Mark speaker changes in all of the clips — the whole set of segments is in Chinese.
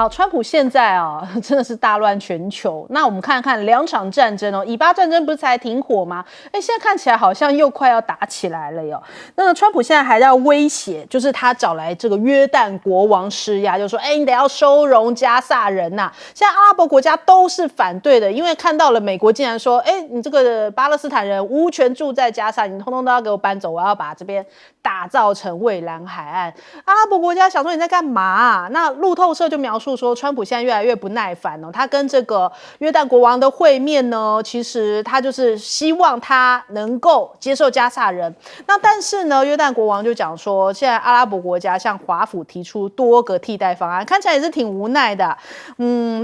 Speaker 1: 好，川普现在啊，真的是大乱全球。那我们看看两场战争哦，以巴战争不是才停火吗？现在看起来好像又快要打起来了哟。那川普现在还要威胁，就是他找来这个约旦国王施压，就说，你得要收容加萨人呐。现在阿拉伯国家都是反对的，因为看到了美国竟然说，你这个巴勒斯坦人无权住在加萨，你通通都要给我搬走，我要把这边打造成蔚蓝海岸。阿拉伯国家想说你在干嘛啊？那路透社就描述说，川普现在越来越不耐烦哦。他跟这个约旦国王的会面呢，其实他就是希望他能够接受加萨人。那但是呢，约旦国王就讲说，现在阿拉伯国家向华府提出多个替代方案，看起来也是挺无奈的。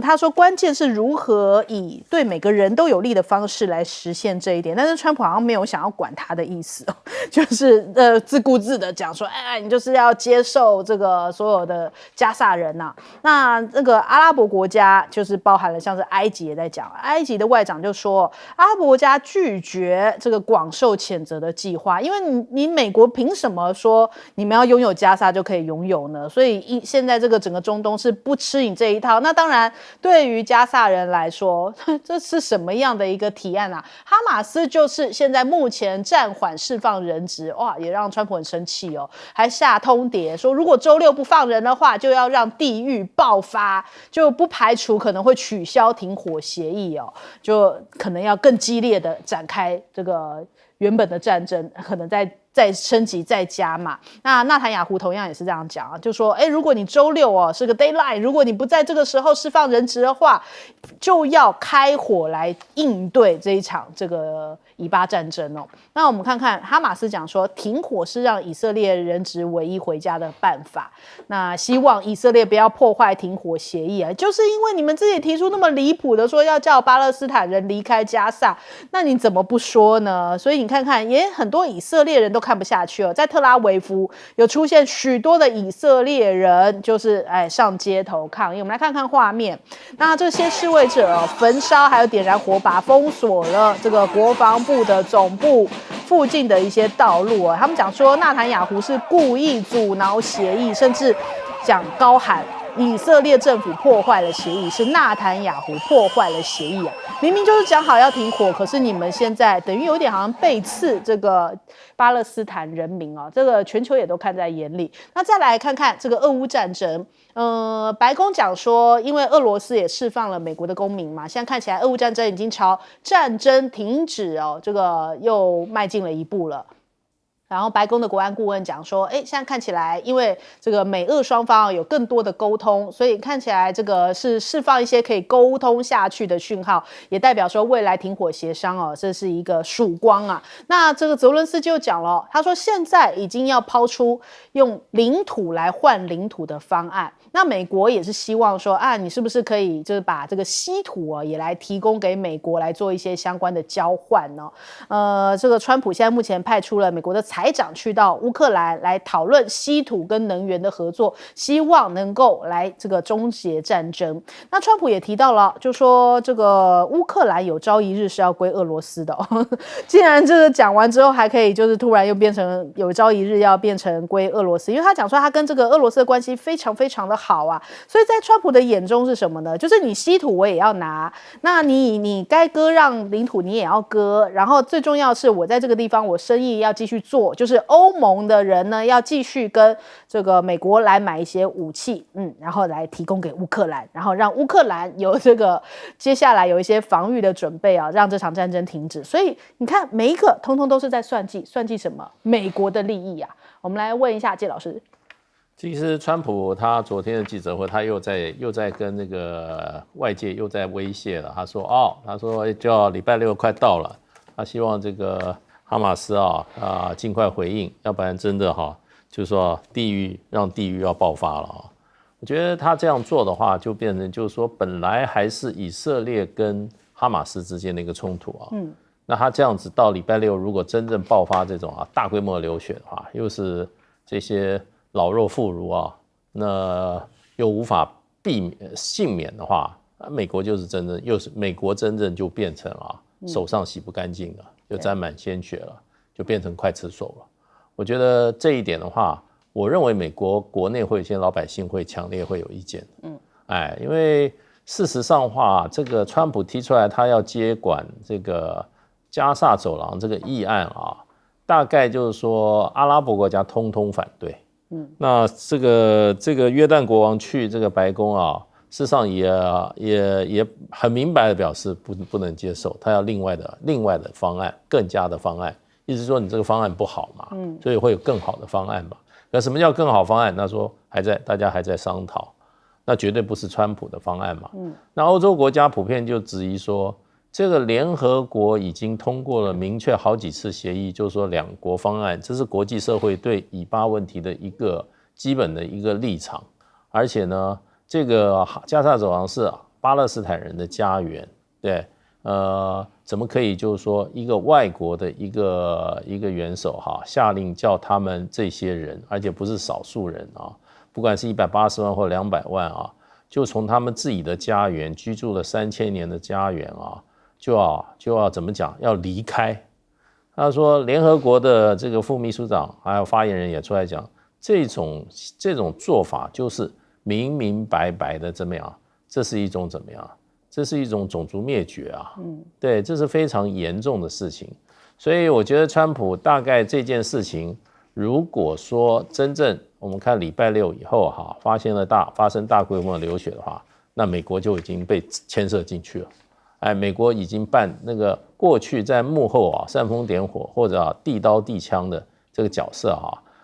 Speaker 1: 他说关键是如何以对每个人都有利的方式来实现这一点。但是川普好像没有想要管他的意思哦，就是自顾自的讲说，你就是要接受这个所有的加萨人呐。那这个阿拉伯国家就是包含了像是埃及也在讲，埃及的外长就说，阿拉伯国家拒绝这个广受谴责的计划，因为你美国凭什么说你们要拥有加萨就可以拥有呢？所以现在这个整个中东是不吃你这一套。那当然，对于加萨人来说，这是什么样的一个提案啊？哈马斯就是现在目前暂缓释放人质，哇，也让川普很生气哦，还下通牒说，如果周六不放人的话，就要让地狱爆发，就不排除可能会取消停火协议哦，就可能要更激烈的展开这个原本的战争，可能再升级再加嘛。那纳坦雅胡同样也是这样讲啊，就说如果你周六是个 deadline， 如果你不在这个时候释放人质的话，就要开火来应对这一场这个以巴战争哦。那我们看看哈马斯讲说，停火是让以色列人质唯一回家的办法。那希望以色列不要破坏停火协议啊，就是因为你们自己提出那么离谱的说要叫巴勒斯坦人离开加萨，那你怎么不说呢？所以你看看，也很多以色列人都看不下去了，在特拉维夫有出现许多的以色列人，就是上街头抗议。我们来看看画面，那这些示威者焚烧还有点燃火把，封锁了这个国防部的总部附近的一些道路他们讲说，纳坦雅胡是故意阻挠协议，甚至讲高喊以色列政府破坏了协议，是纳坦雅胡破坏了协议啊！明明就是讲好要停火，可是你们现在等于有点好像背刺这个巴勒斯坦人民这个全球也都看在眼里。那再来看看这个俄乌战争，白宫讲说，因为俄罗斯也释放了美国的公民嘛，现在看起来俄乌战争已经朝战争停止这个又迈进了一步了。然后白宫的国安顾问讲说，现在看起来，因为这个美俄双方有更多的沟通，所以看起来这个是释放一些可以沟通下去的讯号，也代表说未来停火协商这是一个曙光啊。那这个泽伦斯基就讲了，他说现在已经要抛出用领土来换领土的方案。那美国也是希望说你是不是可以就是把这个稀土也来提供给美国来做一些相关的交换呢？这个川普现在目前派出了美国的财长去到乌克兰来讨论稀土跟能源的合作，希望能够来这个终结战争。那川普也提到了，就说这个乌克兰有朝一日是要归俄罗斯的既然这个讲完之后还可以就是突然又变成有朝一日要变成归俄罗斯，因为他讲说他跟这个俄罗斯的关系非常非常的好啊，所以在川普的眼中是什么呢？就是你稀土我也要拿，那你该割让领土你也要割，然后最重要是我在这个地方我生意要继续做，就是欧盟的人呢要继续跟这个美国来买一些武器，然后来提供给乌克兰，然后让乌克兰有这个接下来有一些防御的准备让这场战争停止。所以你看每一个通通都是在算计什么？美国的利益啊。我们来问一下介老师。
Speaker 2: 其实川普他昨天的记者会，他又在跟那个外界又在威胁了。他说就要礼拜六快到了，他希望这个哈马斯尽快回应，要不然真的就是说让地狱要爆发了我觉得他这样做的话，就变成就是说本来还是以色列跟哈马斯之间的一个冲突那他这样子到礼拜六如果真正爆发这种大规模的流血的话，又是这些老弱妇孺那又无法幸免的话，美国美国真正就变成手上洗不干净了，就沾满鲜血了，就变成快吃手了。我觉得这一点的话，我认为美国国内会有些老百姓会强烈会有意见因为事实上的话，这个川普提出来他要接管这个加萨走廊这个议案啊，大概就是说阿拉伯国家通通反对。那这个约旦国王去这个白宫啊，事实上也很明白的表示不能接受，他要另外的方案，更佳的方案，意思说你这个方案不好嘛，所以会有更好的方案嘛。那什么叫更好方案？他说大家还在商讨，那绝对不是川普的方案嘛。那欧洲国家普遍就质疑说，这个联合国已经通过了明确好几次协议，就是说两国方案，这是国际社会对以巴问题的一个基本的一个立场。而且呢，这个加萨走廊是巴勒斯坦人的家园，对，怎么可以就是说一个外国的一个元首下令叫他们这些人，而且不是少数人啊，不管是180万或200万啊，就从他们自己的家园居住了3000年的家园啊，就要怎么讲？要离开。他说，联合国的这个副秘书长还有发言人也出来讲，这种做法就是明明白白的怎么样？这是一种怎么样？这是一种种族灭绝啊！对，这是非常严重的事情。所以我觉得川普大概这件事情，如果说真正我们看礼拜六以后发生大规模的流血的话，那美国就已经被牵涉进去了。美国已经扮那个过去在幕后煽风点火或者递刀递枪的这个角色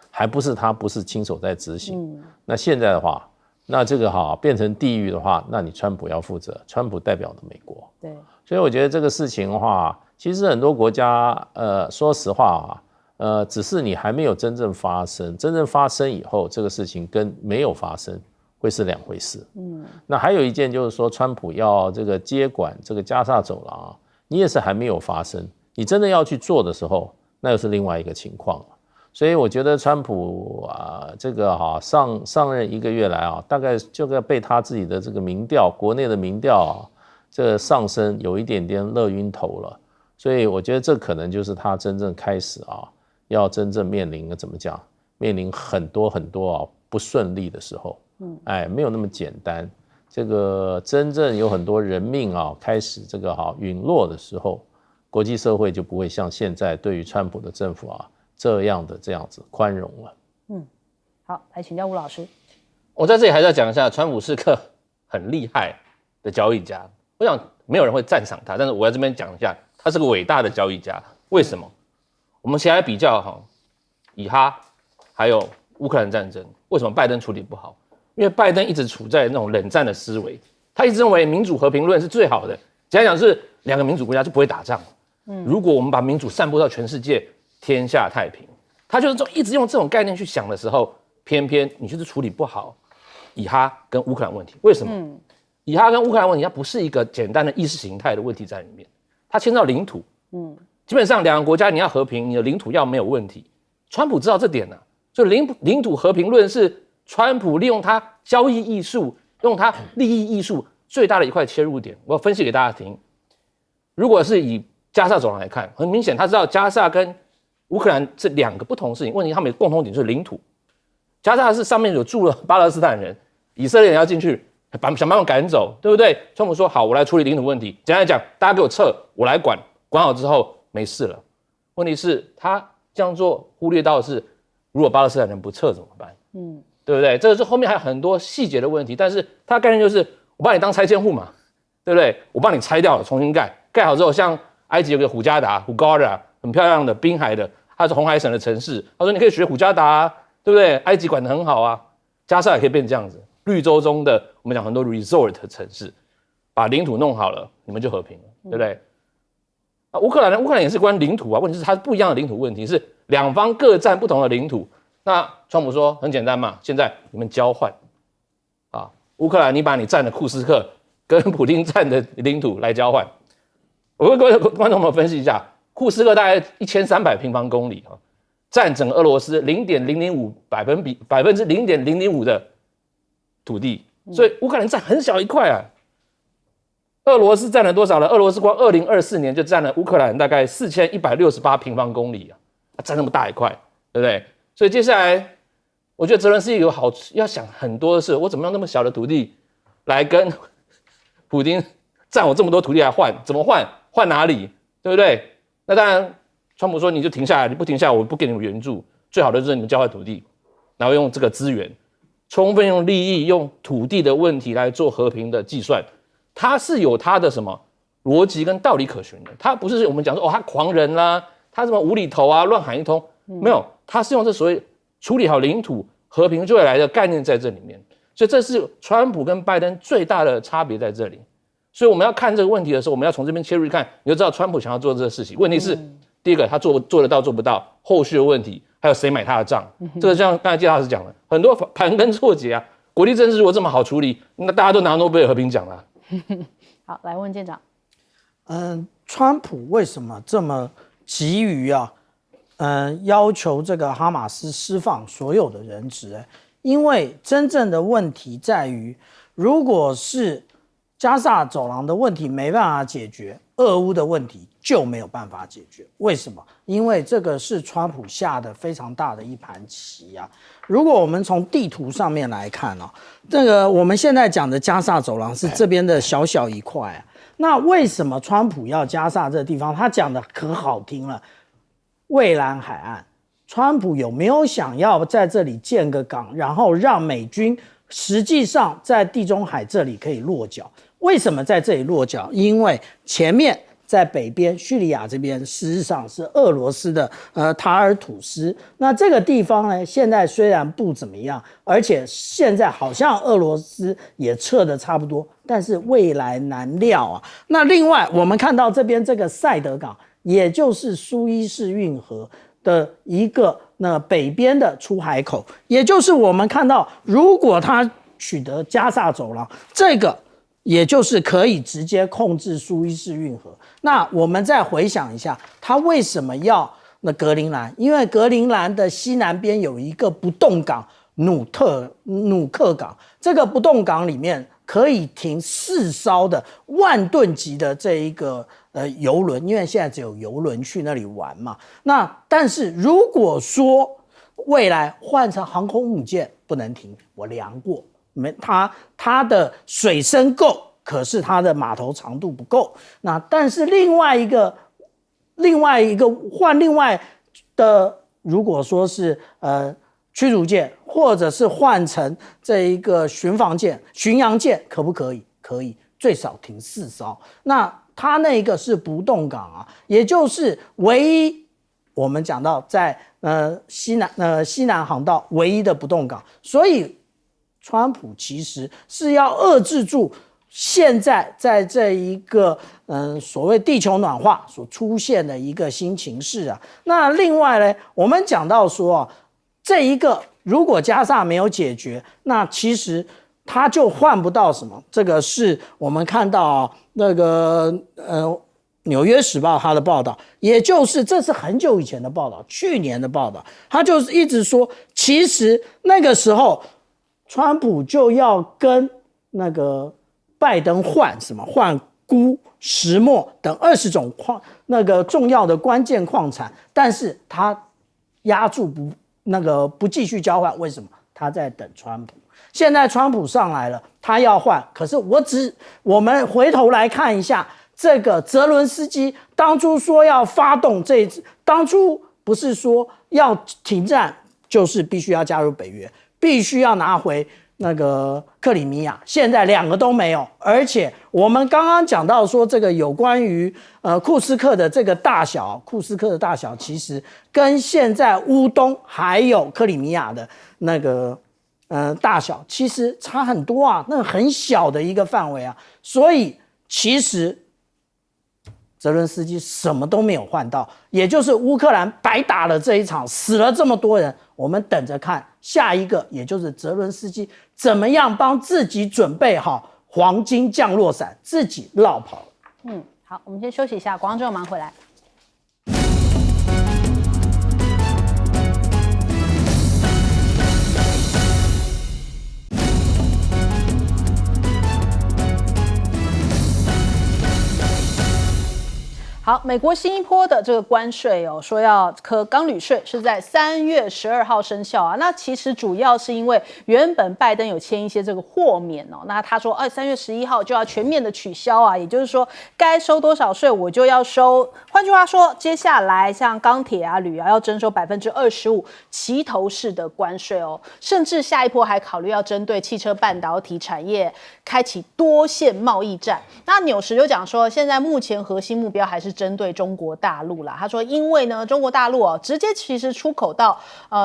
Speaker 2: 还不是亲手在执行。那现在的话，那这个变成地狱的话，那你川普要负责，川普代表的美国。
Speaker 1: 对，
Speaker 2: 所以我觉得这个事情的话，其实很多国家说实话只是你还没有真正发生，真正发生以后，这个事情跟没有发生会是两回事。那还有一件就是说，川普要这个接管这个加萨走廊你也是还没有发生，你真的要去做的时候，那又是另外一个情况了。所以我觉得川普这个上任1个月来大概就被他自己的这个民调，国内的民调这个上升有一点点热晕头了。所以我觉得这可能就是他真正开始要真正面临怎么讲，面临很多不顺利的时候。没有那么简单。这个真正有很多人命开始这个陨落的时候，国际社会就不会像现在对于川普的政府这样子宽容了。
Speaker 1: 好，来请教吴老师。
Speaker 3: 我在这里还是要讲一下，川普是个很厉害的交易家。我想没有人会赞赏他，但是我在这边讲一下，他是个伟大的交易家。为什么？我们先来比较以哈还有乌克兰战争，为什么拜登处理不好？因为拜登一直处在那种冷战的思维，他一直认为民主和平论是最好的。简单讲是两个民主国家就不会打仗。如果我们把民主散布到全世界，天下太平。他就是一直用这种概念去想的时候，偏偏你就是处理不好以哈跟乌克兰问题。为什么？以哈跟乌克兰问题，它不是一个简单的意识形态的问题在里面，它牵涉到领土。基本上两个国家你要和平，你的领土要没有问题。川普知道这点呢，所以领土和平论是川普利用他交易艺术，用他利益艺术最大的一块切入点。我要分析给大家听。如果是以加萨走廊来看，很明显他知道加萨跟乌克兰这两个不同事情，问题他们有共同点就是领土。加萨是上面有住了巴勒斯坦人，以色列人要进去，想办法赶走，对不对？川普说好，我来处理领土问题。简单来讲，大家给我撤，我来管，管好之后没事了。问题是，他这样做忽略到的是，如果巴勒斯坦人不撤怎么办？对不对？这后面还有很多细节的问题，但是他的概念就是我把你当拆迁户嘛，对不对？我帮你拆掉了，重新盖，盖好之后，像埃及有个胡加达 （Hurghada） 很漂亮的滨海的，它是红海省的城市。他说你可以学胡加达对不对？埃及管得很好啊，加沙也可以变这样子。绿洲中的我们讲很多 resort 城市，把领土弄好了，你们就和平了，对不对？乌克兰呢？乌克兰也是关于领土问题是它不一样的领土问题，是两方各占不同的领土。那川普说很简单嘛，现在你们交换乌克兰你把你占的库斯克跟普丁占的领土来交换。我跟各位观众们分析一下，库斯克大概1300平方公里占整个俄罗斯0.005%的土地，所以乌克兰占很小一块啊。俄罗斯占了多少呢？俄罗斯光2024年就占了乌克兰大概4168平方公里占那么大一块，对不对？所以接下来，我觉得泽伦斯基有要想很多的是，我怎么样那么小的土地，来跟普丁占我这么多土地来换，怎么换？换哪里？对不对？那当然，川普说你就停下来，你不停下来，我不给你们援助。最好的就是你们交换土地，然后用这个资源，充分用利益、用土地的问题来做和平的计算，它是有它的什么逻辑跟道理可循的。它不是我们讲说他狂人啦，他什么无厘头啊，乱喊一通，没有，他是用这所谓处理好领土、和平就会来的概念在这里面。所以这是川普跟拜登最大的差别在这里。所以我们要看这个问题的时候，我们要从这边切入看，你就知道川普想要做这个事情。问题是，第一个他做得到做不到，后续的问题，还有谁买他的账，这个像刚才介老师讲的，很多盘根错节啊。国际政治如果这么好处理，那大家都拿诺贝尔和平奖了。
Speaker 1: 好，来问舰长。
Speaker 4: 川普为什么这么急于要求这个哈马斯释放所有的人质？因为真正的问题在于，如果是加萨走廊的问题没办法解决，俄乌的问题就没有办法解决。为什么？因为这个是川普下的非常大的一盘棋啊。如果我们从地图上面来看这个我们现在讲的加萨走廊是这边的小小一块啊。那为什么川普要加萨这个地方？他讲的可好听了，蔚蓝海岸。川普有没有想要在这里建个港，然后让美军实际上在地中海这里可以落脚？为什么在这里落脚？因为前面在北边叙利亚这边，事实上是俄罗斯的塔尔图斯。那这个地方呢，现在虽然不怎么样，而且现在好像俄罗斯也撤得差不多，但是未来难料啊。那另外我们看到这边这个塞德港，也就是苏伊士运河的一个北边的出海口，也就是我们看到，如果他取得加萨走廊，这个也就是可以直接控制苏伊士运河。那我们再回想一下，他为什么要格陵兰？因为格陵兰的西南边有一个不动港努克港，这个不动港里面可以停4艘的万吨级的这一个邮轮，因为现在只有邮轮去那里玩嘛。那但是如果说未来换成航空母舰不能停，我量过，它的水深够，可是它的码头长度不够。那但是另外一个换另外的，如果说是驱逐舰，或者是换成这一个巡洋舰，可不可以？可以，最少停4艘。那它那个是不动港啊，也就是唯一我们讲到在西南航道唯一的不动港，所以川普其实是要遏制住现在在这一个所谓地球暖化所出现的一个新情势啊。那另外呢，我们讲到说这一个如果加萨没有解决，那其实他就换不到什么。这个是我们看到那个纽约时报他的报道，也就是这是很久以前的报道，去年的报道，他就是一直说，其实那个时候川普就要跟那个拜登换什么？换钴、石墨等20种那个重要的关键矿产，但是他压住不继续交换，为什么？他在等川普。现在川普上来了，他要换，可是我们回头来看一下，这个泽伦斯基当初说要发动这一次，当初不是说要停战，就是必须要加入北约，必须要拿回那个克里米亚，现在2个都没有。而且我们刚刚讲到说，这个有关于库斯克的这个大小，其实跟现在乌东还有克里米亚的那个大小其实差很多啊，那很小的一个范围啊。所以其实泽伦斯基什么都没有换到，也就是乌克兰白打了这一场，死了这么多人。我们等着看下一个，也就是泽伦斯基怎么样帮自己准备好黄金降落伞，自己落跑了。
Speaker 1: 好，我们先休息一下，广告之后马上回来。好，美国新一波的这个关税哦，说要课钢铝税是在3月12号生效啊。那其实主要是因为原本拜登有签一些这个豁免哦，那他说3月11号就要全面的取消啊，也就是说该收多少税我就要收。换句话说，接下来像钢铁啊、铝啊要征收25%齐头式的关税哦，甚至下一波还考虑要针对汽车半导体产业开启多线贸易战。那纽时就讲说，现在目前核心目标还是针对中国大陆啦。他说，因为呢，中国大陆哦，直接其实出口到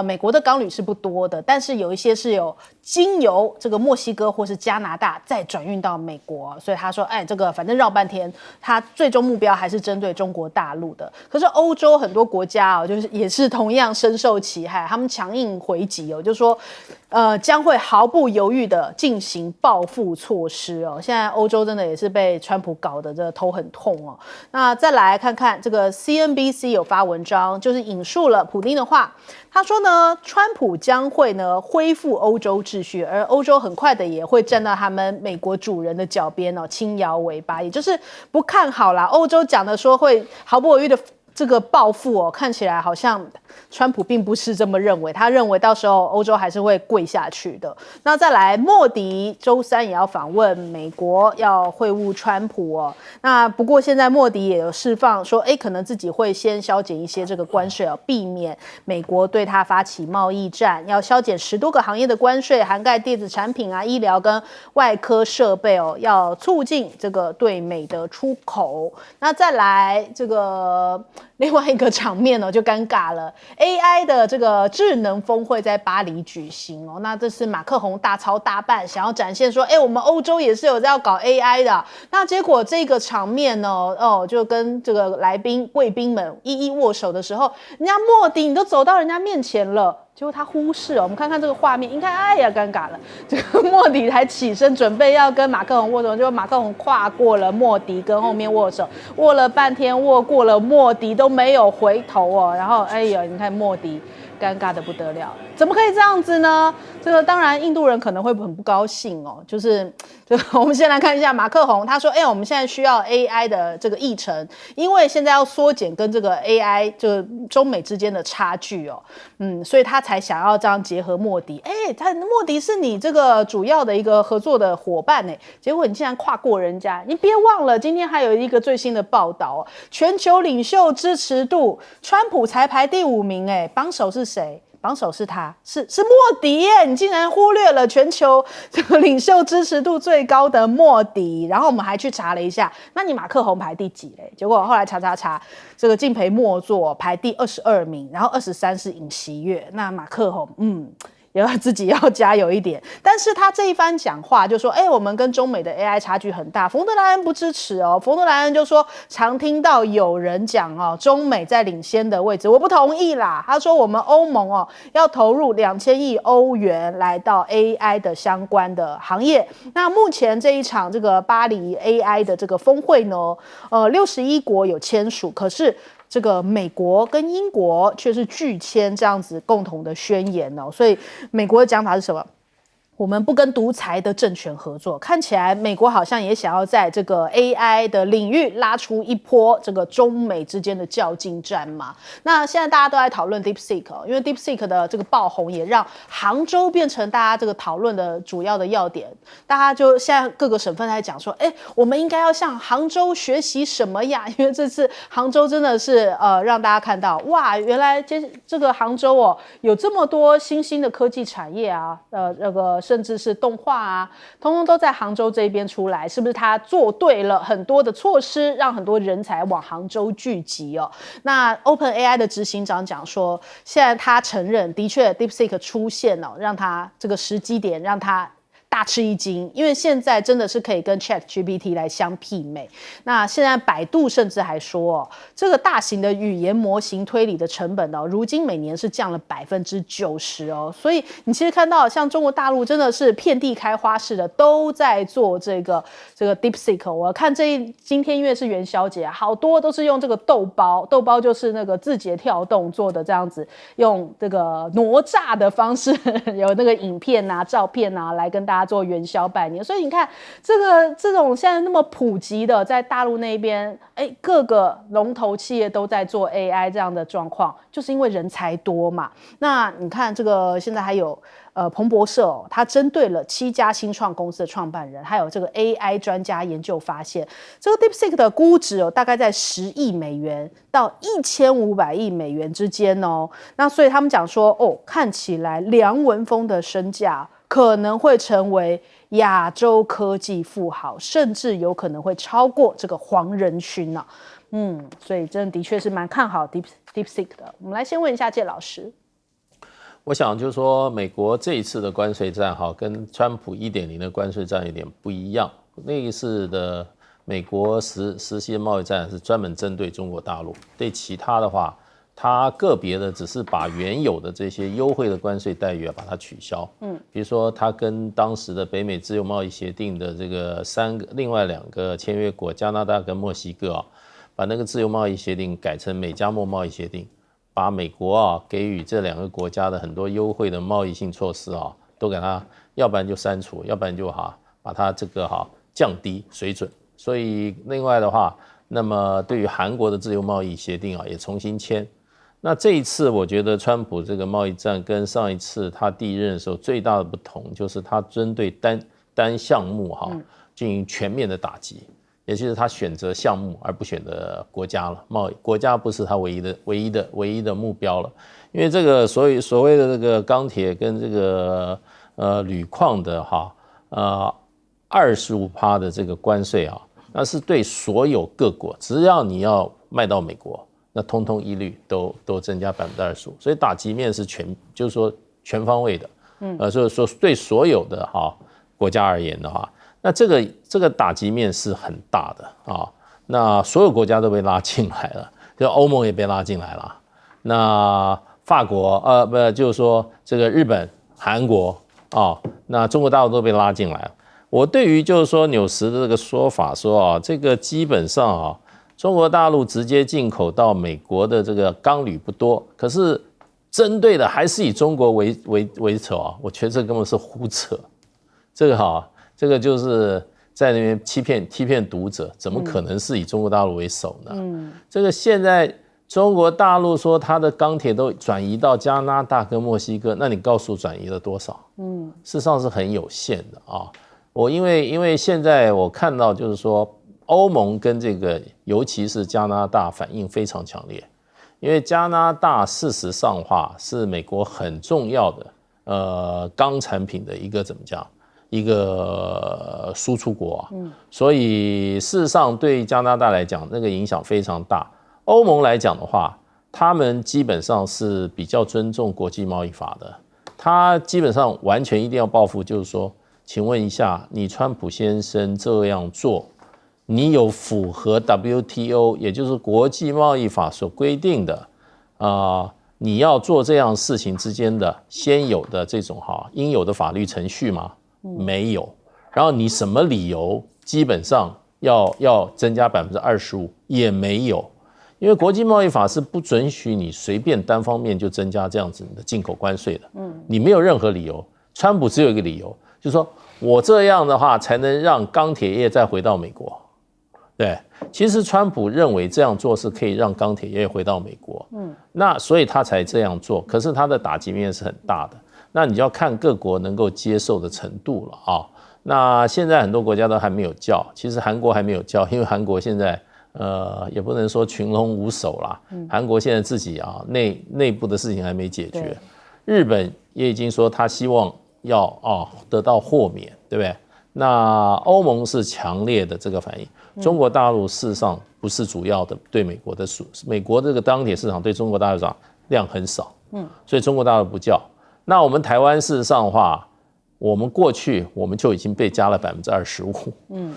Speaker 1: 美国的钢铝是不多的，但是有一些是有经由这个墨西哥或是加拿大再转运到美国，所以他说，这个反正绕半天，他最终目标还是针对中国大陆的。可是欧洲很多国家哦，就是也是同样深受其害，他们强硬回击哦，就说将会毫不犹豫的进行报复措施哦。现在欧洲真的也是被川普搞得这个头很痛哦。那再来看看这个 CNBC 有发文章，就是引述了普丁的话，他说呢，川普将会呢恢复欧洲秩序，而欧洲很快的也会站到他们美国主人的脚边哦，轻摇尾巴，也就是不看好啦。欧洲讲的说会毫不犹豫的这个报复哦，看起来好像川普并不是这么认为，他认为到时候欧洲还是会跪下去的。那再来，莫迪周三也要访问美国，要会晤川普哦。那不过现在莫迪也有释放说，可能自己会先削减一些这个关税哦，避免美国对他发起贸易战，要削减10多个行业的关税，涵盖电子产品啊、医疗跟外科设备哦，要促进这个对美的出口。那再来这个另外一个场面哦，就尴尬了。AI 的这个智能峰会在巴黎举行哦，那这是马克宏大操大办，想要展现说，我们欧洲也是有在要搞 AI 的。那结果这个场面呢，就跟这个贵宾们一一握手的时候，人家莫迪你都走到人家面前了。结果他忽视我们看看这个画面，应该尴尬了。这个莫迪还起身准备要跟马克宏握手，结果马克宏跨过了莫迪跟后面握手，握了半天，握过了莫迪都没有回头哦。然后你看莫迪尴尬的不得了，怎么可以这样子呢？这个当然印度人可能会很不高兴哦。就是我们先来看一下马克宏，他说，我们现在需要 AI 的这个议程，因为现在要缩减跟这个 AI 就中美之间的差距哦，所以他才想要这样结合莫迪。莫迪是你这个主要的一个合作的伙伴呢，结果你竟然跨过人家。你别忘了，今天还有一个最新的报道，全球领袖支持度，川普才排第5名，榜首是谁？榜首是他，是莫迪耶！你竟然忽略了全球这个领袖支持度最高的莫迪。然后我们还去查了一下，那你马克宏排第几嘞？结果后来查，这个敬陪末座排第22名，然后23是尹锡悦。那马克宏，也要自己要加油一点。但是他这一番讲话就说，我们跟中美的 AI 差距很大，冯德莱恩不支持哦。冯德莱恩就说，常听到有人讲中美在领先的位置，我不同意啦。他说我们欧盟要投入2000亿欧元来到 AI 的相关的行业。那目前这一场这个巴黎 AI 的这个峰会呢，61国有签署，可是这个美国跟英国却是拒签这样子共同的宣言哦，所以美国的讲法是什么？我们不跟独裁的政权合作。看起来美国好像也想要在这个 AI 的领域拉出一波这个中美之间的较劲战嘛。那现在大家都在讨论 DeepSeek， 因为 DeepSeek 的这个爆红也让杭州变成大家这个讨论的主要的要点。大家就现在各个省份在讲说，我们应该要向杭州学习什么呀？因为这次杭州真的是让大家看到，哇，原来这个杭州有这么多新兴的科技产业啊，那个甚至是动画啊，通通都在杭州这边出来，是不是他做对了很多的措施，让很多人才往杭州聚集哦？那 OpenAI 的执行长讲说，现在他承认，的确 DeepSeek 出现让他这个时机点让他大吃一惊，因为现在真的是可以跟 ChatGPT 来相媲美。那现在百度甚至还说，这个大型的语言模型推理的成本如今每年是降了90%哦。所以你其实看到，像中国大陆真的是遍地开花似的，都在做这个 DeepSeek。我看今天因为是元宵节，好多都是用这个豆包就是那个字节跳动做的这样子，用这个哪吒的方式，有那个影片啊、照片啊来跟大家做元宵拜年。所以你看，这种现在那么普及的，在大陆那边，各个龙头企业都在做 AI 这样的状况，就是因为人才多嘛。那你看这个现在还有彭博社它针对了7家新创公司的创办人，还有这个 AI 专家研究发现，这个 DeepSeek 的估值大概在10亿美元到1500亿美元之间哦。那所以他们讲说，看起来梁文峰的身价可能会成为亚洲科技富豪，甚至有可能会超过这个黄仁勋啊。所以真的确是蛮看好 DeepSeek 的。我们来先问一下介老师。
Speaker 2: 我想就是说，美国这一次的关税战跟川普1.0的关税战有点不一样。那一次的美国实行的贸易战是专门针对中国大陆，对其他的话，它个别的只是把原有的这些优惠的关税待遇把它取消。比如说它跟当时的北美自由贸易协定的这个另外2个签约国加拿大跟墨西哥把那个自由贸易协定改成美加墨贸易协定。把美国给予这2个国家的很多优惠的贸易性措施都给它，要不然就删除，要不然就把它这个降低水准。所以另外的话，那么对于韩国的自由贸易协定也重新签。那这一次我觉得川普这个贸易战跟上一次他第1任的时候最大的不同，就是他针对单项目进行全面的打击。也就是他选择项目而不选择国家了，贸易国家不是他唯一的目标了，因为这个所谓的这个钢铁跟这个铝矿的25%的这个关税那是对所有各国，只要你要卖到美国，那通通一律都增加25%，所以打击面是就是说全方位的，所以说对所有的国家而言的话。那这个打击面是很大的那所有国家都被拉进来了，就欧盟也被拉进来了，那法国就是说这个日本、韩国那中国大陆都被拉进来了。我对于就是说纽时的这个说法说这个基本上中国大陆直接进口到美国的这个钢铝不多，可是针对的还是以中国为首我觉得这根本是胡扯，这个就是在那边欺骗读者，怎么可能是以中国大陆为首呢？这个现在中国大陆说它的钢铁都转移到加拿大跟墨西哥，那你告诉我转移了多少？事实上是很有限的我因为现在我看到就是说欧盟跟这个尤其是加拿大反应非常强烈，因为加拿大事实上是美国很重要的钢产品的一个怎么讲？一个输出国所以事实上对加拿大来讲那个影响非常大。欧盟来讲的话，他们基本上是比较尊重国际贸易法的，他基本上完全一定要报复，就是说请问一下，你川普先生这样做，你有符合 WTO 也就是国际贸易法所规定的你要做这样事情之间的先有的这种应有的法律程序吗？没有。然后你什么理由基本上要增加25%也没有，因为国际贸易法是不准许你随便单方面就增加这样子的进口关税的。你没有任何理由。川普只有一个理由，就是说我这样的话才能让钢铁业再回到美国。对，其实川普认为这样做是可以让钢铁业回到美国。那所以他才这样做，可是他的打击面是很大的。那你就要看各国能够接受的程度了那现在很多国家都还没有叫，其实韩国还没有叫，因为韩国现在也不能说群龙无首啦。韩国现在自己内部的事情还没解决。日本也已经说他希望要得到豁免，对不对？那欧盟是强烈的这个反应。中国大陆事实上不是主要的对美国的美国这个钢铁市场对中国大陆上量很少，所以中国大陆不叫。那我们台湾事实上的话，我们过去我们就已经被加了25%，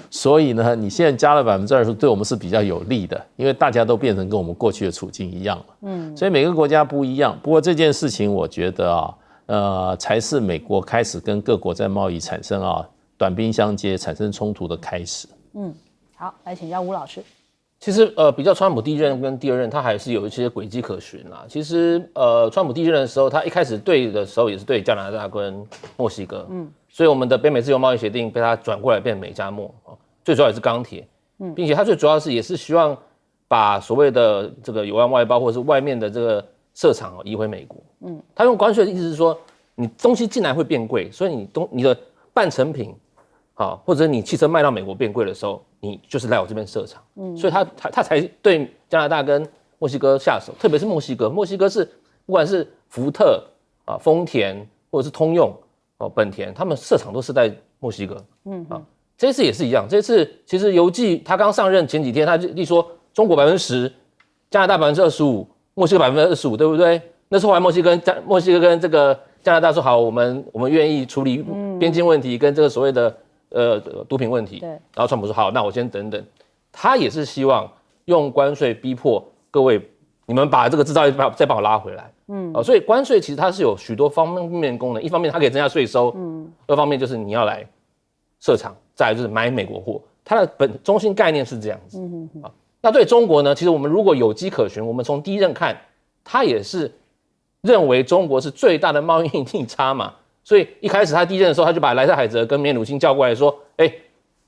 Speaker 2: 所以呢，你现在加了25%，对我们是比较有利的，因为大家都变成跟我们过去的处境一样了，所以每个国家不一样。不过这件事情，我觉得才是美国开始跟各国在贸易产生短兵相接、产生冲突的开始。
Speaker 1: 好，来请教吴老师。
Speaker 3: 其实比较川普第1任跟第2任，他还是有一些轨迹可循啦。其实川普第1任的时候，他一开始对的时候也是对加拿大跟墨西哥，所以我们的北美自由贸易协定被它转过来变美加墨，最主要也是钢铁，并且它最主要也是希望把所谓的这个有关外包或者是外面的这个设厂移回美国。它用关税的意思是说，你东西进来会变贵，所以你的半成品，或者你汽车卖到美国变贵的时候，你就是来我这边设厂。所以它才对加拿大跟墨西哥下手，特别是墨西哥是不管是福特丰田或者是通用本田，他们设厂都是在墨西哥。这一次也是一样，这一次其实邮寄他刚上任前几天，他就说中国10%，加拿大25%，墨西哥25%，对不对？那时候后来墨西哥跟这个加拿大说好，我们愿意处理边境问题跟这个所谓的毒品问题。对。然后川普说好，那我先等等。他也是希望用关税逼迫各位，你们把这个制造业再把我拉回来。所以关税其实它是有许多方面功能，一方面它可以增加税收，二方面就是你要来设厂，再来就是买美国货，它的中心概念是这样子。那对中国呢，其实我们如果有迹可循，我们从第一任看，他也是认为中国是最大的贸易逆差嘛，所以一开始他第一任的时候，他就把莱特海泽跟梅努钦叫过来说，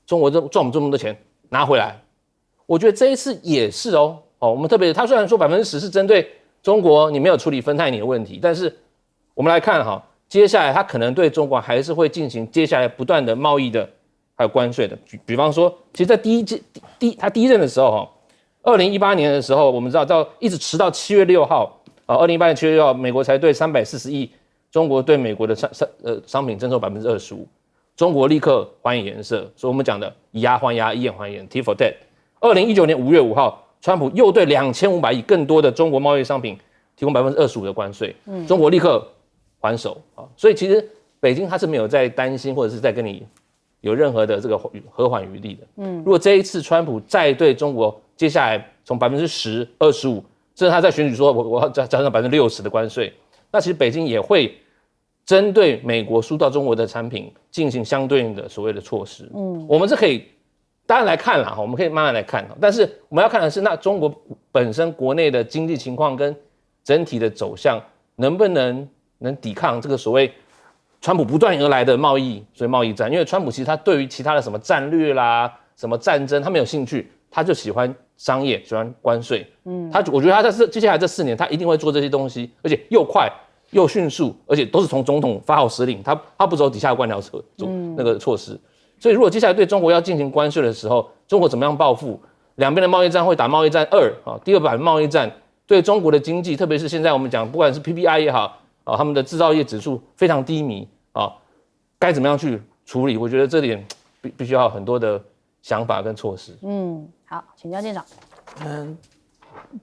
Speaker 3: 中国赚我们这么多钱，拿回来。我觉得这一次也是我们特别，他虽然说10%是针对中国你没有处理芬太尼的问题，但是我们来看接下来他可能对中国还是会进行接下来不断的贸易的还有关税的，比方说，其实在他第一任的时候2018年的时候，我们知道一直迟到7月6号2018年7月6号，美国才对340亿中国对美国的商品征收25%，中国立刻还以颜色，所以我们讲的以牙还牙，以眼还眼 ，Tit for tat。2019年5月5号，川普又对2500亿更多的中国贸易商品提供25%的关税，中国立刻还手所以其实北京它是没有在担心或者是在跟你有任何的这个和缓余地的。如果这一次川普再对中国接下来从10%、25%，甚至他在选举说我要加上60%的关税，那其实北京也会针对美国输到中国的产品进行相对应的所谓的措施。我们是可以当然来看啦，我们可以慢慢来看，但是我们要看的是那中国本身国内的经济情况跟整体的走向能不能抵抗这个所谓川普不断而来的贸易战，因为川普其实他对于其他的什么战略啦、什么战争他没有兴趣，他就喜欢商业，喜欢关税。我觉得他在接下来这4年他一定会做这些东西，而且又快又迅速，而且都是从总统发号施令，他不走底下官僚那个措施。所以如果接下来对中国要进行关税的时候，中国怎么样报复？两边的贸易战会打贸易战2第二版贸易战对中国的经济，特别是现在我们讲不管是 PPI 也好他们的制造业指数非常低迷该怎么样去处理？我觉得这点必须要很多的想法跟措施。
Speaker 1: 好，请教店长。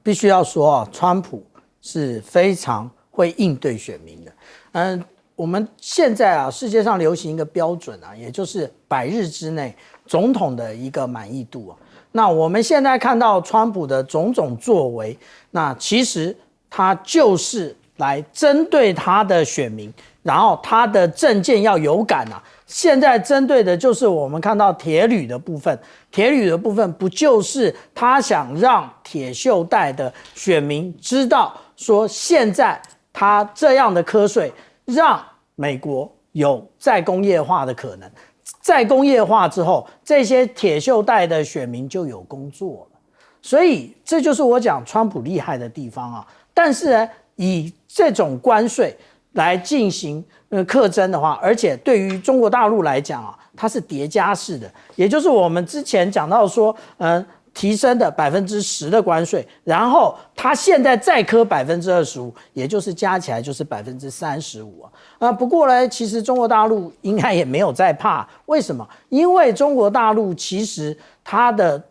Speaker 4: 必须要说川普是非常会应对选民的。我们现在世界上流行一个标准也就是100日之内总统的一个满意度那我们现在看到川普的种种作为，那其实他就是来针对他的选民，然后他的政见要有感现在针对的就是我们看到铁旅的部分，铁旅的部分不就是他想让铁锈带的选民知道说，现在他这样的课税让美国有再工业化的可能，再工业化之后，这些铁锈带的选民就有工作了。所以这就是我讲川普厉害的地方但是呢，以这种关税来进行课征的话，而且对于中国大陆来讲它是叠加式的，也就是我们之前讲到说提升的10%的关税，然后它现在再课25%，也就是加起来就是35%不过呢，其实中国大陆应该也没有在怕，为什么？因为中国大陆其实它的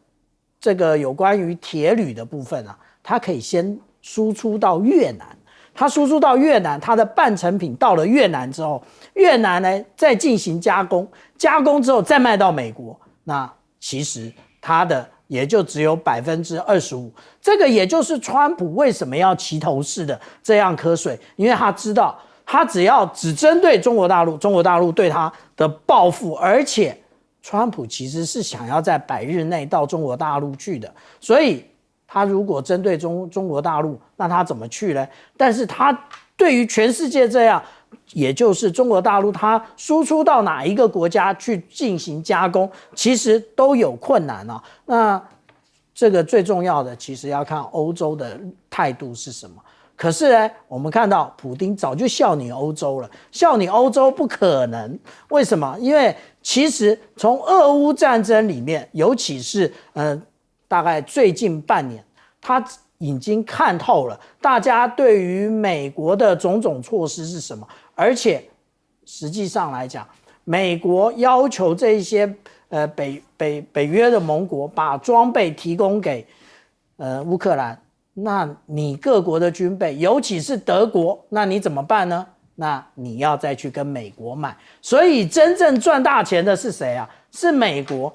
Speaker 4: 这个有关于铁铝的部分它可以先输出到越南，它输出到越南，它的半成品到了越南之后，越南呢再进行加工，加工之后再卖到美国，那其实它的也就只有25%，这个也就是川普为什么要齐头式的这样课税，因为他知道他只针对中国大陆，中国大陆对他的报复，而且川普其实是想要在100日内到中国大陆去的，所以他如果针对中国大陆，那他怎么去呢？但是他对于全世界这样也就是中国大陆它输出到哪一个国家去进行加工，其实都有困难啊。那这个最重要的其实要看欧洲的态度是什么。可是呢，我们看到普丁早就笑你欧洲了，笑你欧洲不可能。为什么？因为其实从俄乌战争里面，尤其是大概最近半年，他已经看透了大家对于美国的种种措施是什么，而且实际上来讲，美国要求这些北约的盟国把装备提供给乌克兰。那你各国的军备，尤其是德国，那你怎么办呢？那你要再去跟美国买，所以真正赚大钱的是谁啊？是美国。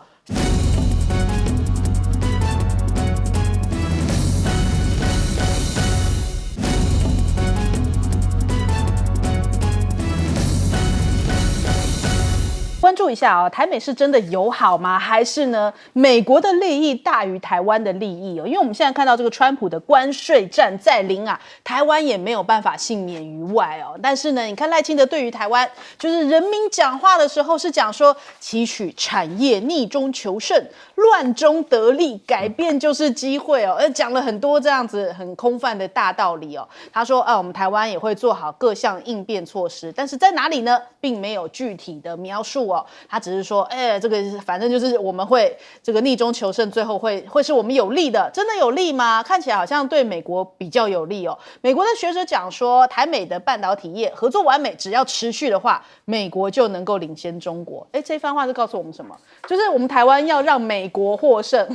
Speaker 1: 关注一下啊，台美是真的友好吗？还是呢，美国的利益大于台湾的利益哦？因为我们现在看到这个川普的关税战在临啊，台湾也没有办法幸免于外哦。但是呢，你看赖清德对于台湾，就是人民讲话的时候是讲说，期许产业逆中求胜，乱中得利，改变就是机会哦。讲了很多这样子很空泛的大道理哦。他说我们台湾也会做好各项应变措施，但是在哪里呢，并没有具体的描述哦。他只是说，这个反正就是我们会这个逆中求胜，最后会是我们有利的，真的有利吗？看起来好像对美国比较有利哦。美国的学者讲说，台美的半导体业合作完美，只要持续的话，美国就能够领先中国。这番话是告诉我们什么？就是我们台湾要让美国获胜，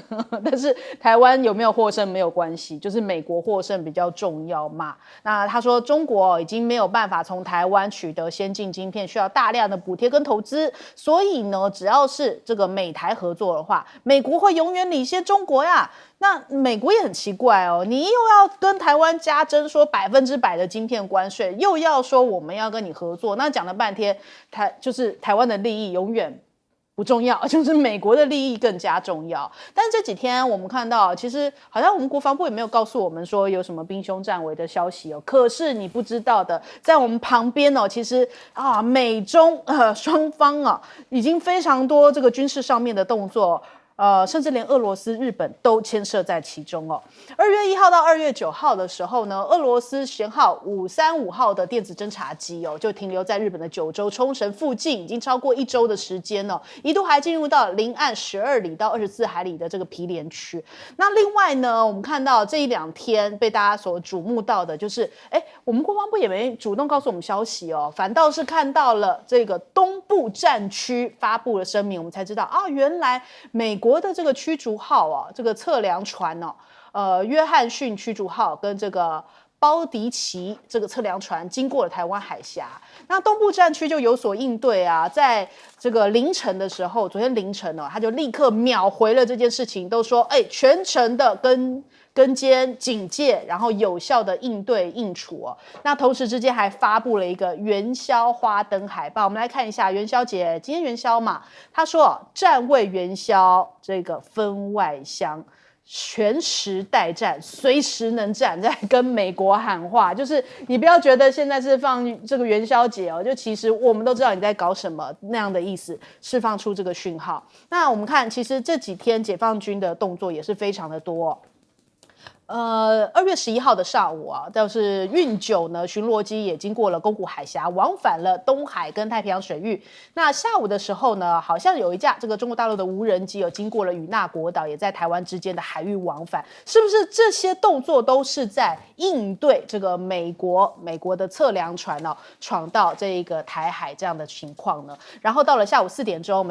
Speaker 1: 但是台湾有没有获胜没有关系，就是美国获胜比较重要嘛。那他说，中国已经没有办法从台湾取得先进晶片，需要大量的补贴跟投资。所以呢，只要是这个美台合作的话，美国会永远领先中国呀。那美国也很奇怪哦，你又要跟台湾加征说100%的晶片关税，又要说我们要跟你合作，那讲了半天，就是台湾的利益永远不重要，就是美国的利益更加重要。但是这几天我们看到，其实好像我们国防部也没有告诉我们说有什么兵凶战危的消息哦。可是你不知道的，在我们旁边哦，其实美中双方已经非常多这个军事上面的动作。甚至连俄罗斯、日本都牵涉在其中哦。2月1号到2月9号的时候呢，俄罗斯舷号535号的电子侦察机就停留在日本的九州冲绳附近，已经超过1周的时间了，一度还进入到离岸12里到24海里的这个毗连区。那另外呢，我们看到这1-2天被大家所瞩目到的，就是我们国防部也没主动告诉我们消息哦，反倒是看到了这个东部战区发布了声明，我们才知道原来美国的这个驱逐号这个测量船约翰逊驱逐号跟这个包迪奇这个测量船经过了台湾海峡，那东部战区就有所应对在这个凌晨的时候，昨天凌晨他就立刻秒回了这件事情，都说全程的跟监警戒，然后有效的应对应处那同时之间还发布了一个元宵花灯海报，我们来看一下元宵节，今天元宵嘛，他说站位元宵，这个分外香。全时待战，随时能战，在跟美国喊话，就是你不要觉得现在是放这个元宵节就其实我们都知道你在搞什么那样的意思，释放出这个讯号。那我们看，其实这几天解放军的动作也是非常的多2月11号的上午就是运9呢巡逻机也经过了宫古海峡，往返了东海跟太平洋水域。那下午的时候呢，好像有一架这个中国大陆的无人机经过了与那国岛，也在台湾之间的海域往返。是不是这些动作都是在应对这个美国的测量船闯到这个台海这样的情况呢？然后到了下午4点钟，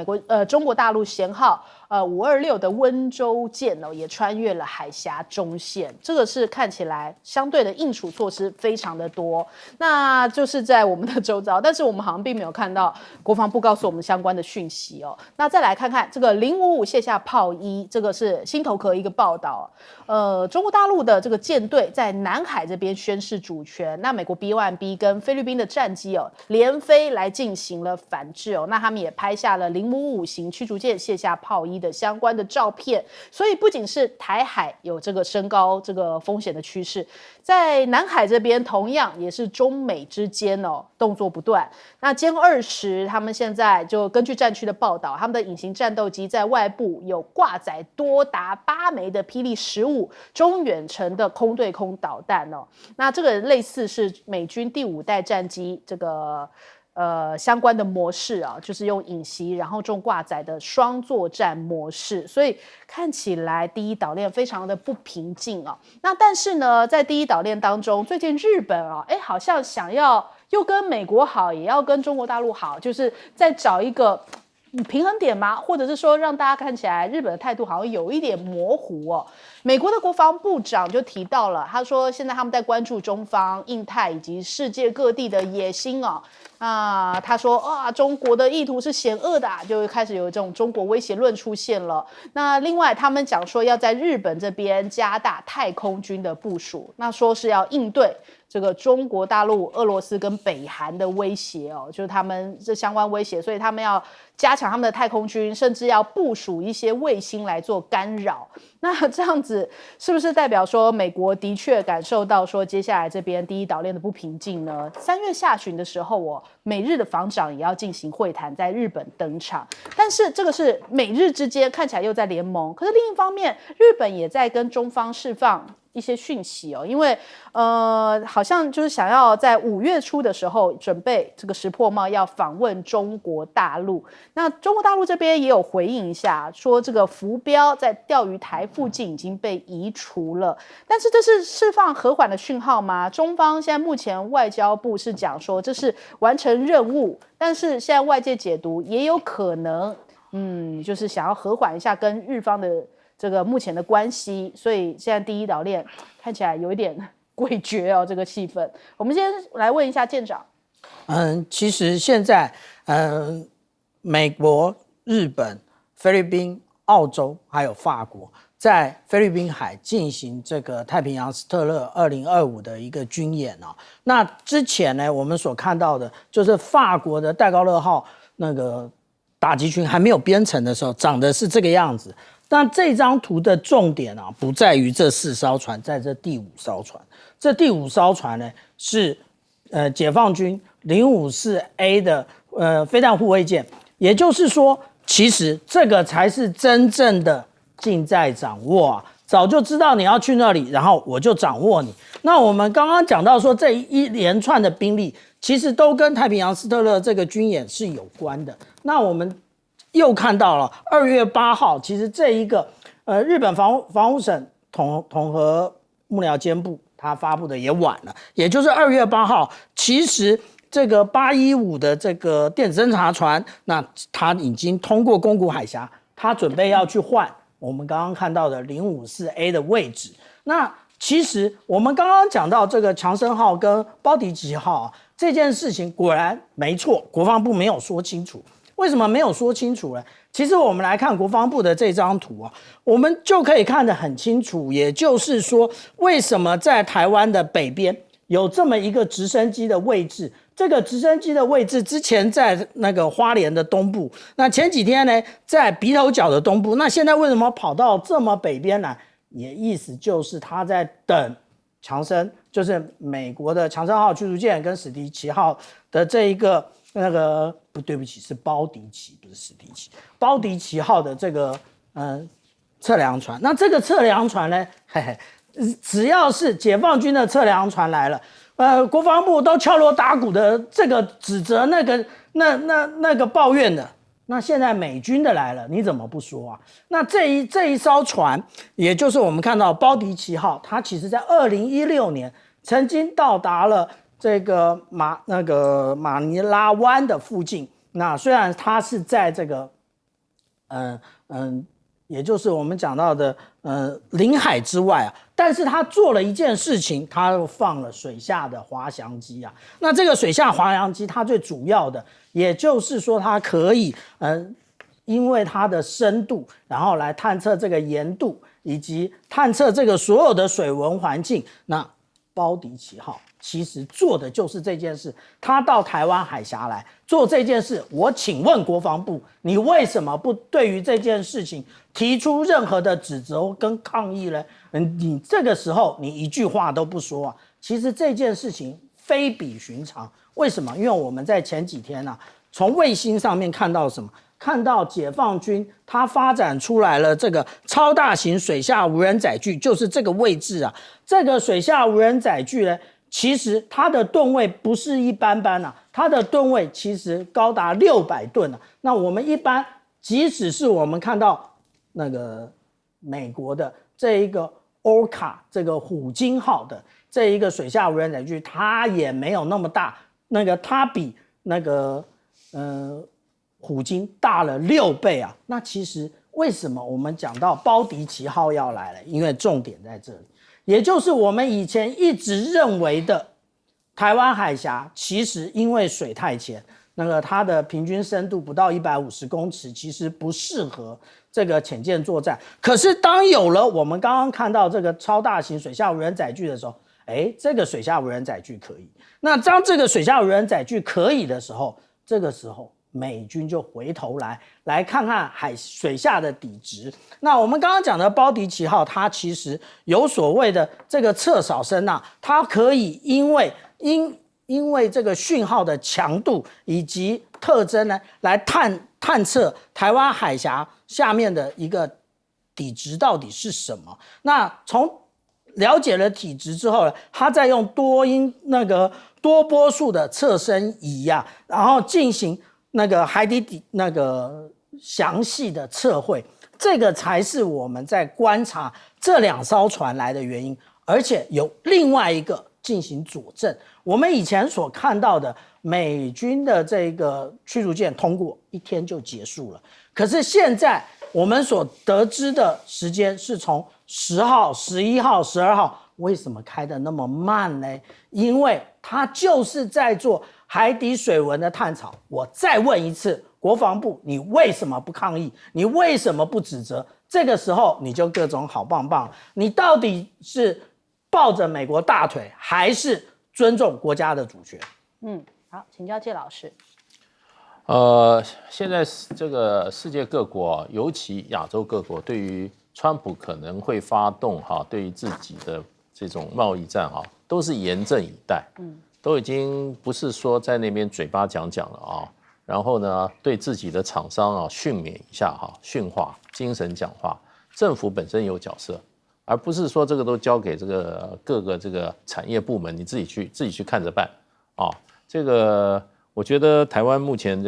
Speaker 1: 中国大陆舷号526的温州舰也穿越了海峡中线。这个是看起来相对的应处措施非常的多，那就是在我们的周遭，但是我们好像并没有看到国防部告诉我们相关的讯息那再来看看这个055卸下炮衣，这个是新头壳一个报道中国大陆的这个舰队在南海这边宣示主权，那美国 B1B 跟菲律宾的战机联飞来进行了反制那他们也拍下了055型驱逐舰卸下炮衣的相关的照片，所以不仅是台海有这个升高高这个风险的趋势。在南海这边，同样也是中美之间动作不断。那歼20他们现在就根据战区的报道，他们的隐形战斗机在外部有挂载多达8枚的霹雳15中远程的空对空导弹那这个类似是美军第5代战机这个相关的模式就是用隐形然后重挂载的双作战模式，所以看起来第一岛链非常的不平静那但是呢，在第一岛链当中，最近日本好像想要又跟美国好，也要跟中国大陆好，就是在找一个平衡点吗？或者是说让大家看起来日本的态度好像有一点模糊美国的国防部长就提到了，他说现在他们在关注中方、印太以及世界各地的野心他说中国的意图是险恶的就开始有这种中国威胁论出现了。那另外他们讲说要在日本这边加大太空军的部署，那说是要应对这个中国大陆、俄罗斯跟北韩的威胁就是他们这相关威胁，所以他们要加强他们的太空军，甚至要部署一些卫星来做干扰。那这样子是不是代表说美国的确感受到说接下来这边第一岛链的不平静呢？3月下旬的时候美日的防长也要进行会谈，在日本登场，但是这个是美日之间看起来又在联盟，可是另一方面日本也在跟中方释放一些讯息因为好像就是想要在5月初的时候准备这个石破茂要访问中国大陆。那中国大陆这边也有回应一下，说这个浮标在钓鱼台附近已经被移除了，但是这是释放和缓的讯号吗？中方现在目前外交部是讲说这是完成任务，但是现在外界解读也有可能就是想要和缓一下跟日方的这个目前的关系，所以现在第一岛链看起来有一点诡谲这个气氛。我们先来问一下舰长。
Speaker 4: 其实现在美国、日本、菲律宾、澳洲还有法国在菲律宾海进行这个太平洋斯特勒2025的一个军演那之前呢，我们所看到的就是法国的戴高乐号那个打击群还没有编成的时候，长得是这个样子。但这张图的重点不在于这4艘船，在这第5艘船。这第5艘船呢是解放军054A 的飞弹护卫舰，也就是说，其实这个才是真正的尽在掌握早就知道你要去那里，然后我就掌握你。那我们刚刚讲到说，这一连串的兵力其实都跟太平洋斯特勒这个军演是有关的。那我们又看到了2月8号，其实这一个日本防务省统合幕僚监部他发布的也晚了，也就是2月8号，其实这个815的这个电子侦察船，那它已经通过宫古海峡，它准备要去换我们刚刚看到的054A 的位置。那其实我们刚刚讲到这个强森号跟包迪奇号这件事情，果然没错，国防部没有说清楚。为什么没有说清楚呢？其实我们来看国防部的这张图我们就可以看得很清楚。也就是说，为什么在台湾的北边有这么一个直升机的位置？这个直升机的位置之前在那个花莲的东部，那前几天呢在鼻头角的东部，那现在为什么跑到这么北边来？也意思就是他在等强森，就是美国的强森号驱逐舰跟史迪奇号的这一个对不起，是包迪奇，不是史迪奇。包迪奇号的这个测量船，那这个测量船呢，只要是解放军的测量船来了，国防部都敲锣打鼓的这个指责那个抱怨的。那现在美军的来了，你怎么不说啊？那这一艘船，也就是我们看到包迪奇号，它其实在2016年曾经到达了这个马尼拉湾的附近。那虽然它是在这个也就是我们讲到的领海之外但是他做了一件事情，他放了水下的滑翔机那这个水下滑翔机它最主要的，也就是说它可以因为它的深度，然后来探测这个盐度，以及探测这个所有的水文环境。那包迪奇号其实做的就是这件事。他到台湾海峡来做这件事，我请问国防部，你为什么不对于这件事情提出任何的指责跟抗议呢？你这个时候你一句话都不说啊！其实这件事情非比寻常。为什么？因为我们在前几天啊，从卫星上面看到什么？看到解放军它发展出来了这个超大型水下无人载具，就是这个位置啊。这个水下无人载具呢，其实它的吨位不是一般般啊，它的吨位其实高达600吨啊。那我们一般，即使是我们看到那个美国的这一个 Orca 这个虎鲸号的这一个水下无人载具，它也没有那么大，它比那个虎鲸大了6倍啊！那其实为什么我们讲到包迪奇号要来了？因为重点在这里，也就是我们以前一直认为的台湾海峡，其实因为水太浅，它的平均深度不到150公尺，其实不适合这个潜舰作战。可是当有了我们刚刚看到这个超大型水下无人载具的时候，这个水下无人载具可以。那当这个水下无人载具可以的时候，这个时候美军就回头来看看水下的底质。那我们刚刚讲的包迪奇号，它其实有所谓的这个侧扫声呐，它可以因为这个讯号的强度以及特征呢，来探测台湾海峡下面的一个底质到底是什么。那从了解了体质之后呢，他再用多波束的测声仪啊，然后进行海底详细的测绘，这个才是我们在观察这2艘船来的原因。而且有另外一个进行佐证，我们以前所看到的美军的这个驱逐舰通过1天就结束了，可是现在我们所得知的时间是从10号、11号、12号，为什么开得那么慢呢？因为它就是在做海底水文的探讨。我再问一次，国防部，你为什么不抗议？你为什么不指责？这个时候你就各种好棒棒，你到底是抱着美国大腿，还是尊重国家的主权？
Speaker 1: 好，请教介老师。
Speaker 2: 现在这个世界各国，尤其亚洲各国，对于川普可能会发动对于自己的这种贸易战都是严阵以待。都已经不是说在那边嘴巴讲了啊，然后呢，对自己的厂商训勉一下训话，精神讲话。政府本身有角色，而不是说这个都交给这个各个这个产业部门，你自己去看着办啊。这个我觉得台湾目前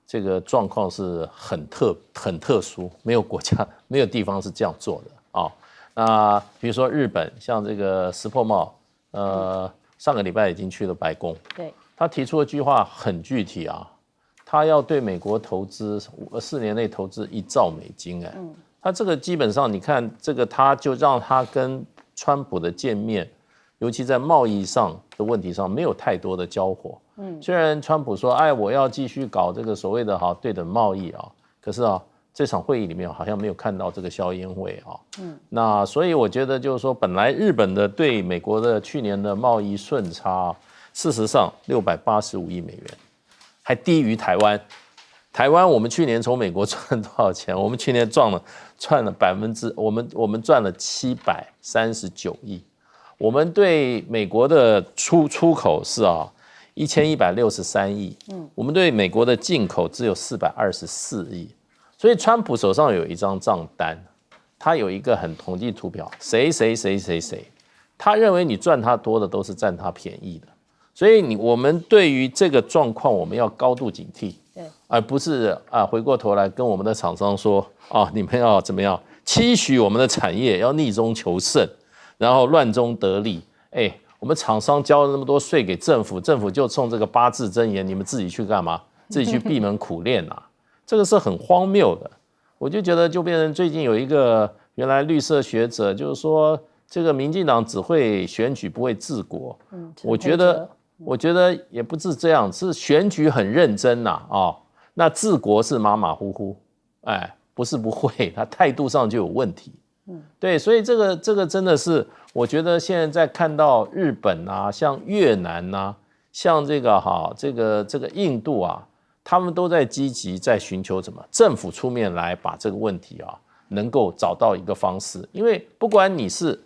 Speaker 2: 这个状况是很特殊，没有国家没有地方是这样做的啊。那比如说日本，像这个石破茂，上个礼拜已经去了白宫，
Speaker 1: 对，
Speaker 2: 他提出的句话很具体啊，他要对美国投资4年内投资1兆美金，他这个基本上你看这个，他就让他跟川普的见面，尤其在贸易上的问题上没有太多的交火。虽然川普说，我要继续搞这个所谓的对等贸易啊，可是这场会议里面好像没有看到这个硝烟味啊。那所以我觉得就是说，本来日本的对美国的去年的贸易顺差，事实上685亿美元，还低于台湾。台湾我们去年从美国赚多少钱？我们去年赚了我们赚了739亿。我们对美国的出口是1163亿，我们对美国的进口只有424亿。所以川普手上有一张账单，他有一个很统计图表，谁，他认为你赚他多的都是占他便宜的。所以我们对于这个状况，我们要高度警惕，而不是回过头来跟我们的厂商说你们要怎么样，期许我们的产业要逆中求胜，然后乱中得利。我们厂商交了那么多税给政府，政府就冲这个8字真言，你们自己去干嘛？自己去闭门苦练啊！这个是很荒谬的。我就觉得就变成最近有一个原来绿色学者，就是说这个民进党只会选举不会治国。我觉得也不是这样，是选举很认真那治国是马马虎虎，不是不会，他态度上就有问题对，所以这个真的是，我觉得现在在看到日本啊，像越南啊，像这个印度啊，他们都在积极在寻求什么政府出面来把这个问题啊，能够找到一个方式，因为不管你是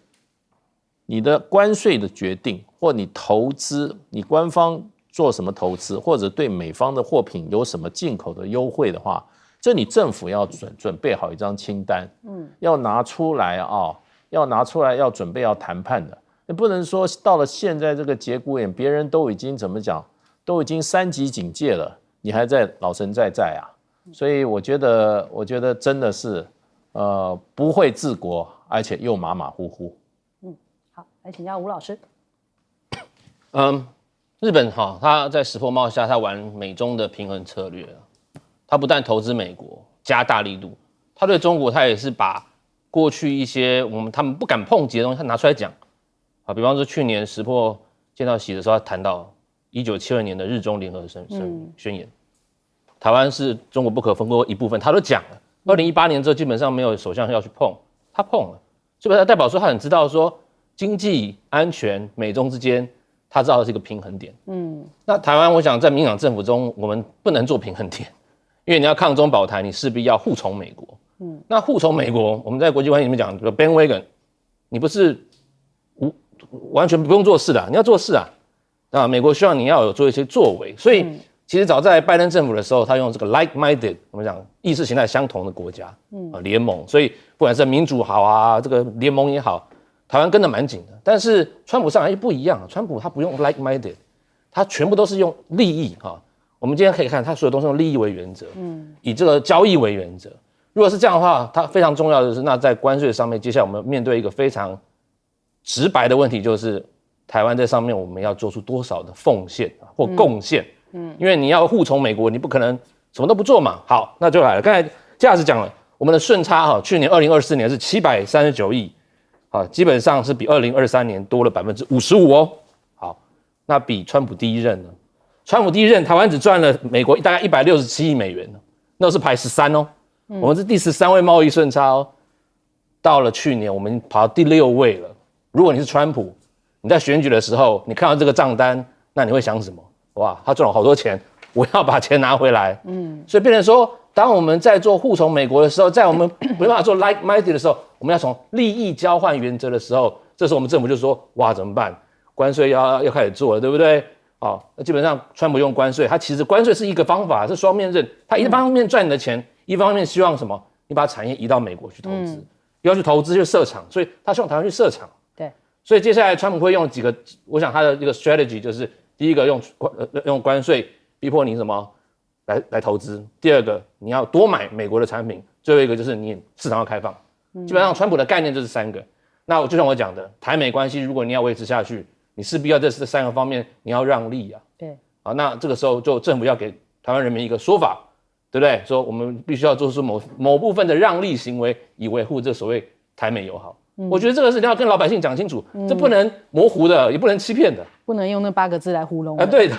Speaker 2: 你的关税的决定，或你投资，你官方做什么投资，或者对美方的货品有什么进口的优惠的话，这你政府要准备好一张清单，要拿出来啊，要准备要谈判的。你不能说到了现在这个节骨眼，别人都已经怎么讲，都已经3级警戒了，你还在老神在啊。所以我觉得真的是不会治国，而且又马马虎虎。
Speaker 1: 好，来请教吴老师。
Speaker 3: 日本他在石破茂下，他玩美中的平衡策略，他不但投资美国，加大力度，他对中国他也是把过去一些他们不敢碰及的东西，他拿出来讲啊，比方说去年石破见到习的时候，他谈到1972年的日中联合宣言，台湾是中国不可分割一部分，他都讲了。2018年之后，基本上没有首相要去碰，他碰了，所以他代表说他很知道说经济安全美中之间，他知道是一个平衡点。那台湾我想在民进党政府中，我们不能做平衡点，因为你要抗中保台，你势必要护从美国。那护从美国，我们在国际关系里面讲这个 bandwagon， 你不是完全不用做事的，你要做事啊。美国希望你要有做一些作为，所以其实早在拜登政府的时候，他用这个 like-minded， 我们讲意识形态相同的国家联盟，所以不管是民主好啊，这个联盟也好，台湾跟得蛮紧的。但是川普上来就不一样，川普他不用 like-minded， 他全部都是用利益哈。我们今天可以看他所有东西用利益为原则，以这个交易为原则。如果是这样的话，它非常重要的是，那在关税上面，接下来我们面对一个非常直白的问题，就是台湾在上面我们要做出多少的奉献或贡献。因为你要护从美国，你不可能什么都不做嘛。好，那就来了。刚才价值讲了，我们的顺差去年2024年是739亿，基本上是比2023年多了55%哦。好，那比川普第一任呢？川普第一任台湾只赚了美国大概167亿美元，那是排13哦。我们是第13位贸易顺差哦。到了去年，我们跑到第6位了。如果你是川普，你在选举的时候，你看到这个账单，那你会想什么？哇，他赚了好多钱，我要把钱拿回来。所以变成说，当我们在做护从美国的时候，在我们没办法做 like-minded 的时候，我们要从利益交换原则的时候，这时候我们政府就说，哇，怎么办？关税要开始做了，对不对？那基本上川普用关税，他其实关税是一个方法，是双面刃。他一方面赚你的钱，一方面希望什么？你把产业移到美国去投资，要去投资就设厂，所以他希望台湾去设厂。
Speaker 1: 对，
Speaker 3: 所以接下来川普会用几个，我想他的一个 strategy 就是。第一个用关税逼迫你什么来投资，第二个你要多买美国的产品，最后一个就是你市场要开放。基本上川普的概念就是3个。那就像我讲的，台美关系如果你要维持下去，你势必要这3个方面你要让利啊。
Speaker 1: 对，
Speaker 3: 那这个时候就政府要给台湾人民一个说法，对不对？说我们必须要做出某部分的让利行为，以维护这所谓台美友好。我觉得这个是你要跟老百姓讲清楚，这不能模糊的，也不能欺骗的，
Speaker 1: 不能用那8个字来糊弄。
Speaker 3: 对的。